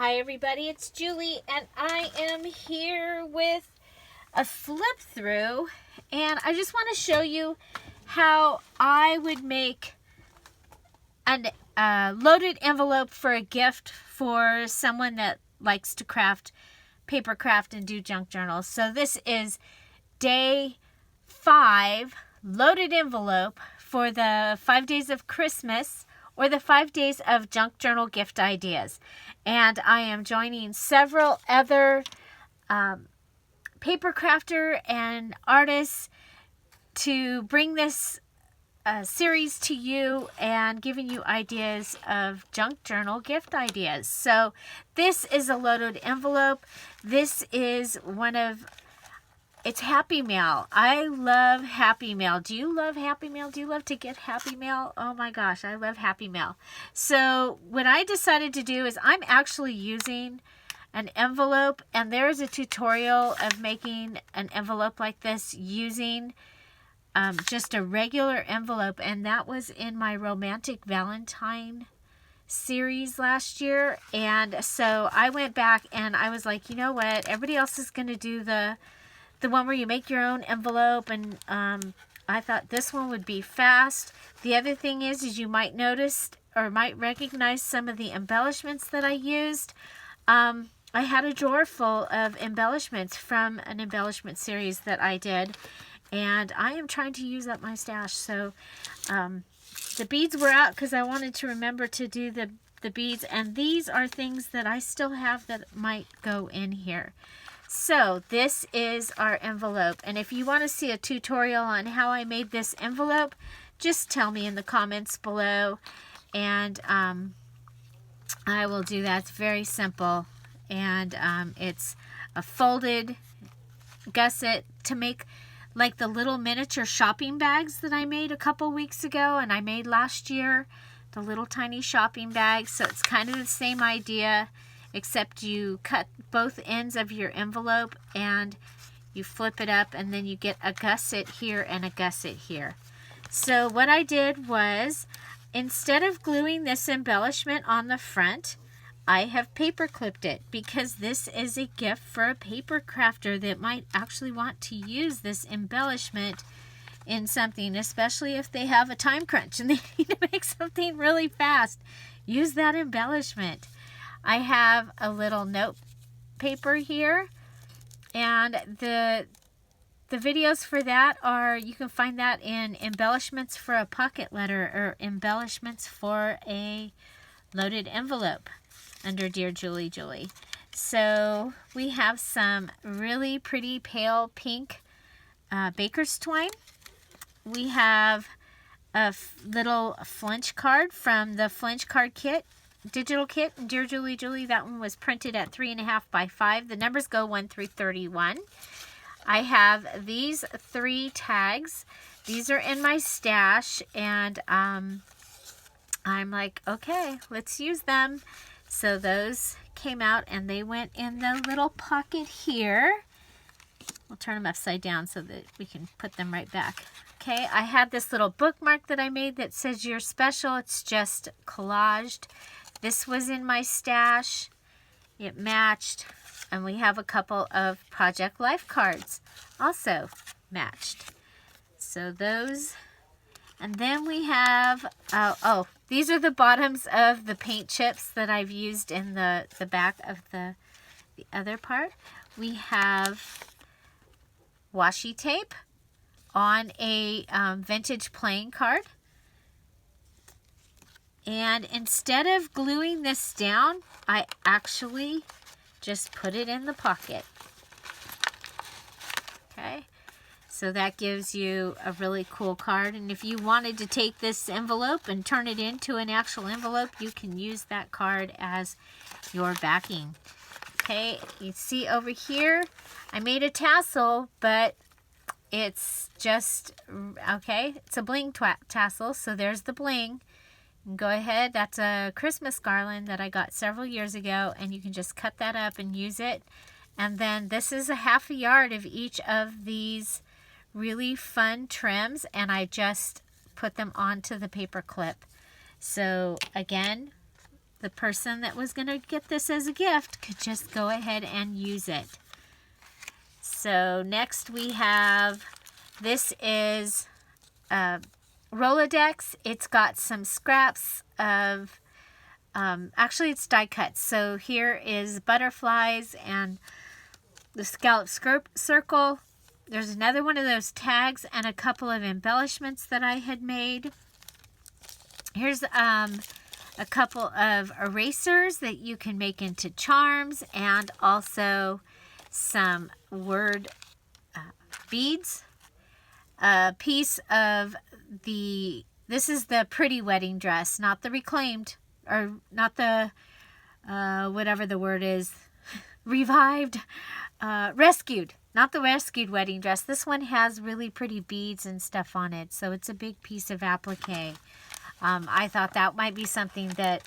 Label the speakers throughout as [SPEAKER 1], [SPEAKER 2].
[SPEAKER 1] Hi everybody, it's Julie and I am here with a flip through, and I just want to show you how I would make a loaded envelope for a gift for someone that likes to craft, paper craft, and do junk journals. So this is day 5 loaded envelope for the 5 days of Christmas, or the 5 days of junk journal gift ideas. And I am joining several other paper crafter and artists to bring this series to you and giving you ideas of junk journal gift ideas. So this is a loaded envelope. This is it's Happy Mail. I love Happy Mail. Do you love Happy Mail? Do you love to get Happy Mail? Oh my gosh, I love Happy Mail. So what I decided to do is I'm actually using an envelope, and there is a tutorial of making an envelope like this using just a regular envelope, and that was in my Romantic Valentine series last year. And so I went back and I was like, you know what? Everybody else is going to do the one where you make your own envelope, and I thought this one would be fast. The other thing is you might notice or might recognize some of the embellishments that I used. I had a drawer full of embellishments from an embellishment series that I did, and I am trying to use up my stash. So the beads were out because I wanted to remember to do the beads, and these are things that I still have that might go in here. So this is our envelope, and if you want to see a tutorial on how I made this envelope, just tell me in the comments below, and I will do that. It's very simple, and it's a folded gusset to make like the little miniature shopping bags that I made a couple weeks ago and I made last year, the little tiny shopping bags. So it's kind of the same idea, except you cut both ends of your envelope and you flip it up, and then you get a gusset here and a gusset here. So what I did was, instead of gluing this embellishment on the front, I have paper clipped it, because this is a gift for a paper crafter that might actually want to use this embellishment in something, especially if they have a time crunch and they need to make something really fast. Use that embellishment. I have a little note paper here, and the videos for that are, you can find that in embellishments for a pocket letter or embellishments for a loaded envelope under Dear Julie Julie. So we have some really pretty pale pink baker's twine. We have a little flinch card from the flinch card kit, digital kit, and Dear Julie Julie. That one was printed at 3.5 by 5. The numbers go 1 through 31. I have these 3 tags. These are in my stash, and I'm like, okay, let's use them. So those came out and they went in the little pocket here. We'll turn them upside down so that we can put them right back. Okay, I had this little bookmark that I made that says "You're Special." It's just collaged. This was in my stash. It matched. And we have a couple of Project Life cards also matched. So those. And then we have, these are the bottoms of the paint chips that I've used in the back of the other part. We have washi tape on a vintage playing card. And instead of gluing this down, I actually just put it in the pocket. Okay, so that gives you a really cool card. And if you wanted to take this envelope and turn it into an actual envelope, you can use that card as your backing. Okay, you see over here, I made a tassel, but it's just, okay, it's a bling tassel, so there's the bling. Go ahead, that's a Christmas garland that I got several years ago, and you can just cut that up and use it. And then this is a ½ yard of each of these really fun trims, and I just put them onto the paper clip. So again, the person that was going to get this as a gift could just go ahead and use it. So next we have, this is Rolodex. It's got some scraps of, actually it's die cuts. So here is butterflies and the scallop circle. There's another one of those tags and a couple of embellishments that I had made. Here's a couple of erasers that you can make into charms, and also some word beads. A piece of this is the pretty wedding dress, not the reclaimed, or not the, whatever the word is, revived, rescued. Not the rescued wedding dress. This one has really pretty beads and stuff on it, so it's a big piece of applique. I thought that might be something that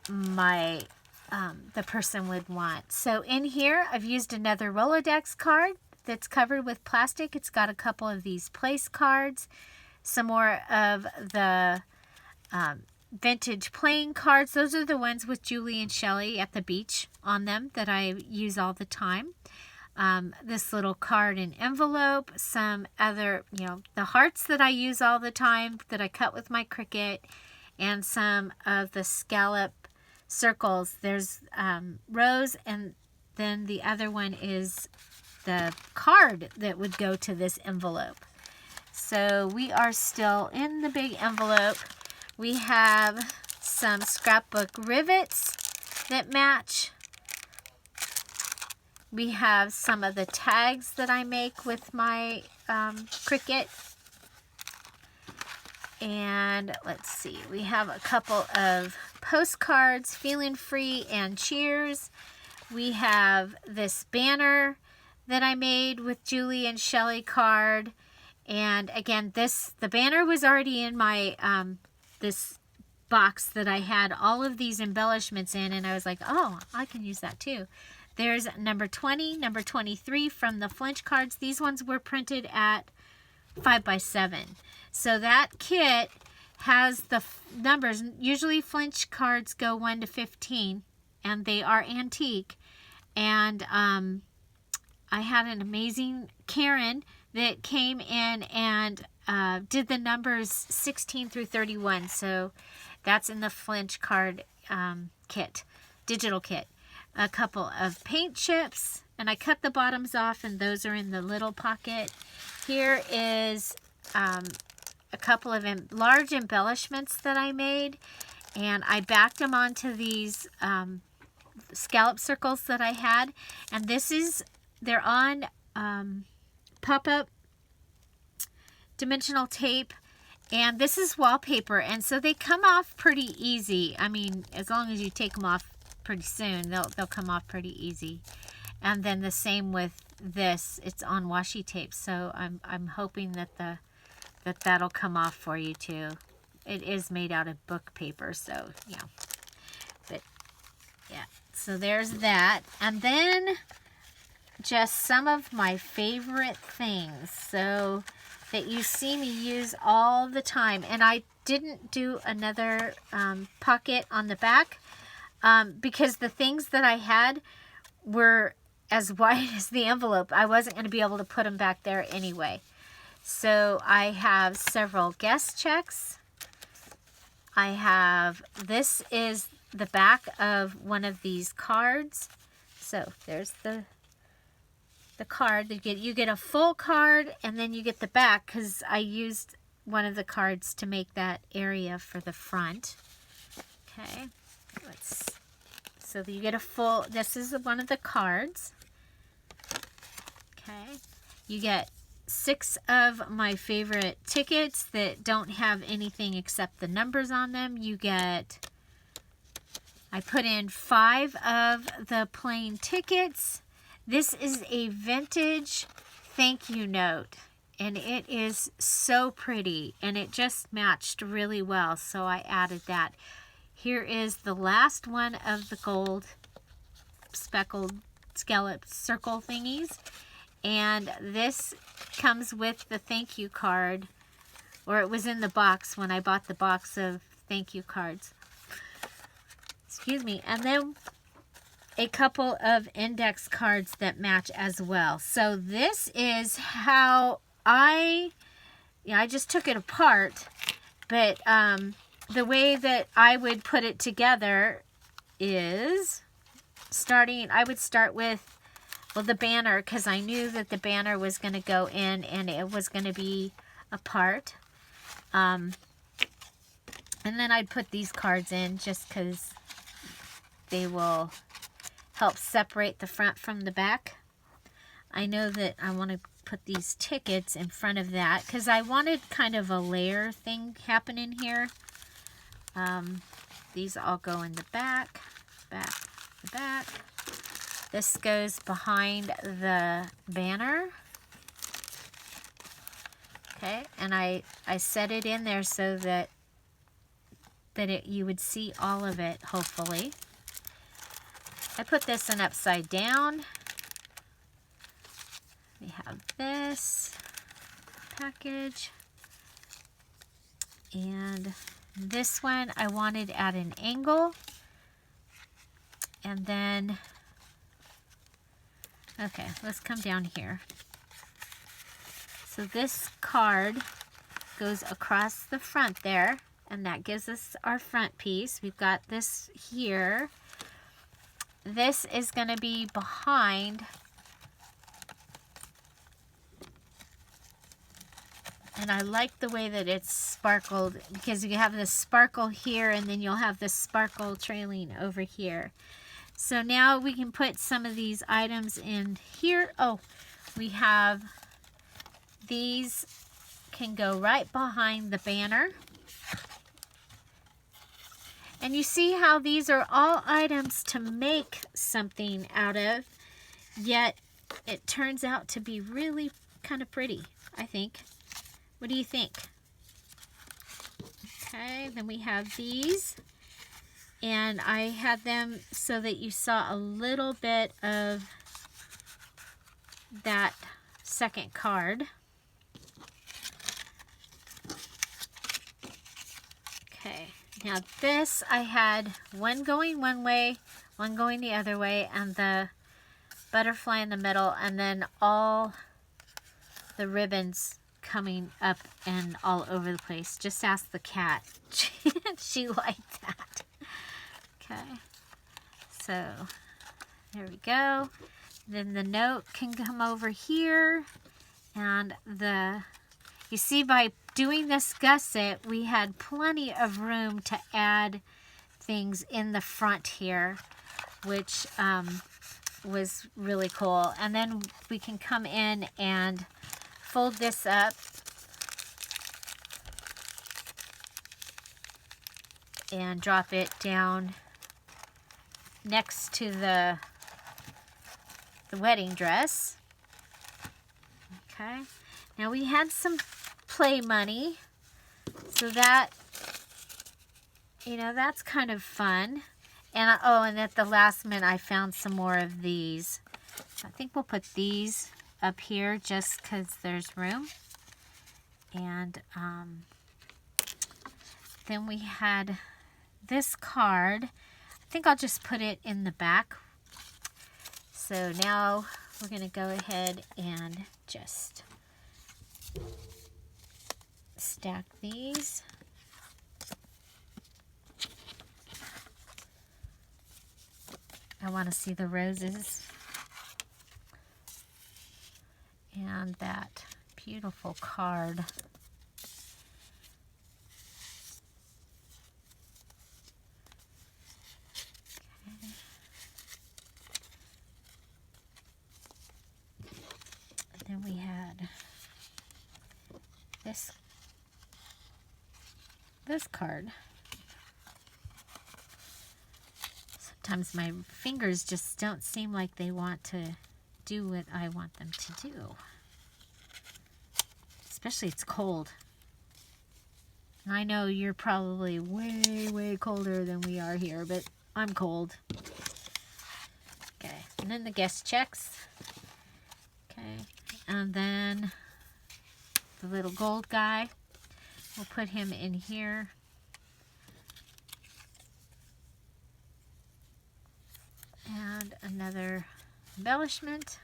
[SPEAKER 1] the person would want. So in here, I've used another Rolodex card that's covered with plastic. It's got a couple of these place cards, some more of the vintage playing cards. Those are the ones with Julie and Shelley at the beach on them that I use all the time. This little card and envelope, some other, the hearts that I use all the time that I cut with my Cricut, and some of the scallop circles. There's rose, and then the other one is the card that would go to this envelope. So we are still in the big envelope. We have some scrapbook rivets that match. We have some of the tags that I make with my Cricut. And let's see, we have a couple of postcards, Feeling Free and Cheers. We have this banner that I made with Julie and Shelley card. And again, the banner was already in my, this box that I had all of these embellishments in. And I was like, oh, I can use that too. There's number 20, number 23 from the flinch cards. These ones were printed at 5x7. So that kit has the numbers. Usually flinch cards go 1 to 15, and they are antique. And I had an amazing Karen that came in and did the numbers 16 through 31. So that's in the flinch card kit, digital kit. A couple of paint chips, and I cut the bottoms off, and those are in the little pocket. Here is a couple of large embellishments that I made, and I backed them onto these scallop circles that I had. And they're on pop-up dimensional tape, and this is wallpaper, and so they come off pretty easy. I mean, as long as you take them off pretty soon, they'll come off pretty easy. And then the same with this, it's on washi tape, so I'm hoping that that'll come off for you too. It is made out of book paper, so but yeah, so there's that. And then just some of my favorite things, so that you see me use all the time. And I didn't do another pocket on the back because the things that I had were as wide as the envelope. I wasn't going to be able to put them back there anyway. So I have several guest checks. This is the back of one of these cards. So there's the card. You get a full card, and then you get the back, because I used one of the cards to make that area for the front. Okay, so you get a full, this is one of the cards. Okay, you get 6 of my favorite tickets that don't have anything except the numbers on them. I put in 5 of the plain tickets. This is a vintage thank you note, and it is so pretty, and it just matched really well, so I added that. Here is the last one of the gold speckled scallop circle thingies, and this comes with the thank you card, or it was in the box when I bought the box of thank you cards. It's excuse me, and then a couple of index cards that match as well. So this is how I just took it apart, but the way that I would put it together is I would start with, well, the banner, because I knew that the banner was going to go in and it was going to be a part. And then I'd put these cards in just because they will help separate the front from the back. I know that I want to put these tickets in front of that because I wanted kind of a layer thing happening here. These all go in the back, the back. This goes behind the banner. Okay, and I set it in there so that you would see all of it, hopefully. I put this in upside down. We have this package. And this one I wanted at an angle. And then, okay, let's come down here. So this card goes across the front there, and that gives us our front piece. We've got this here. This is going to be behind, and I like the way that it's sparkled because you have this sparkle here and then you'll have this sparkle trailing over here. So now we can put some of these items in here. Oh, we have these can go right behind the banner. And you see how these are all items to make something out of, yet it turns out to be really kind of pretty, I think. What do you think? Okay, then we have these. And I had them so that you saw a little bit of that second card. Okay, now this I had one going one way, one going the other way, and the butterfly in the middle, and then all the ribbons coming up and all over the place. Just ask the cat. She liked that. Okay, so there we go. Then the note can come over here, and you see by doing this gusset, we had plenty of room to add things in the front here, which was really cool. And then we can come in and fold this up and drop it down next to the wedding dress. Okay, now we had some play money, so that, you know, that's kind of fun. And and at the last minute I found some more of these. I think we'll put these up here just because there's room. And then we had this card. I think I'll just put it in the back. So now we're going to go ahead and just stack these. I want to see the roses and that beautiful card. Then we had this card. Sometimes my fingers just don't seem like they want to do what I want them to do. Especially it's cold. And I know you're probably way, way colder than we are here, but I'm cold. Okay, and then the guest checks. Okay, and then the little gold guy. We'll put him in here. another embellishment.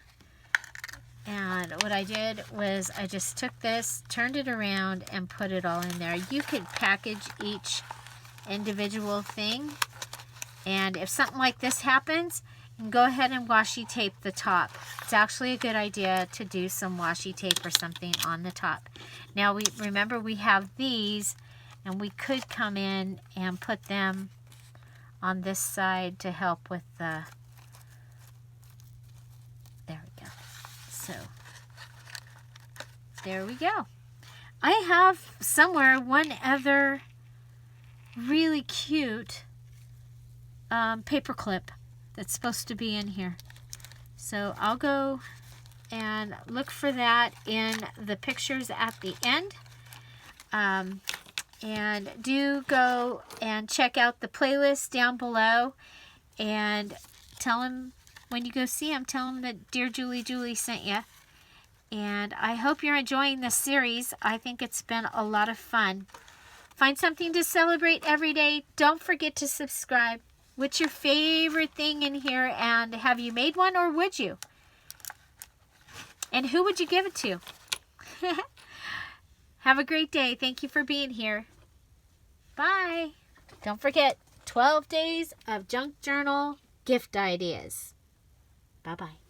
[SPEAKER 1] And what I did was I just took this, turned it around, and put it all in there. You could package each individual thing. And if something like this happens, you can go ahead and washi tape the top. It's actually a good idea to do some washi tape or something on the top. Now, remember we have these, and we could come in and put them on this side to help with the... There we go. So, there we go. I have somewhere one other really cute paper clip that's supposed to be in here. So I'll go and look for that in the pictures at the end. And do go and check out the playlist down below, and tell them when you go see them, tell them that Dear Julie sent you. And I hope you're enjoying this series. I think it's been a lot of fun. Find something to celebrate every day. Don't forget to subscribe. What's your favorite thing in here, and have you made one, or would you? And who would you give it to? Have a great day. Thank you for being here. Bye. Don't forget, 12 days of junk journal gift ideas. Bye-bye.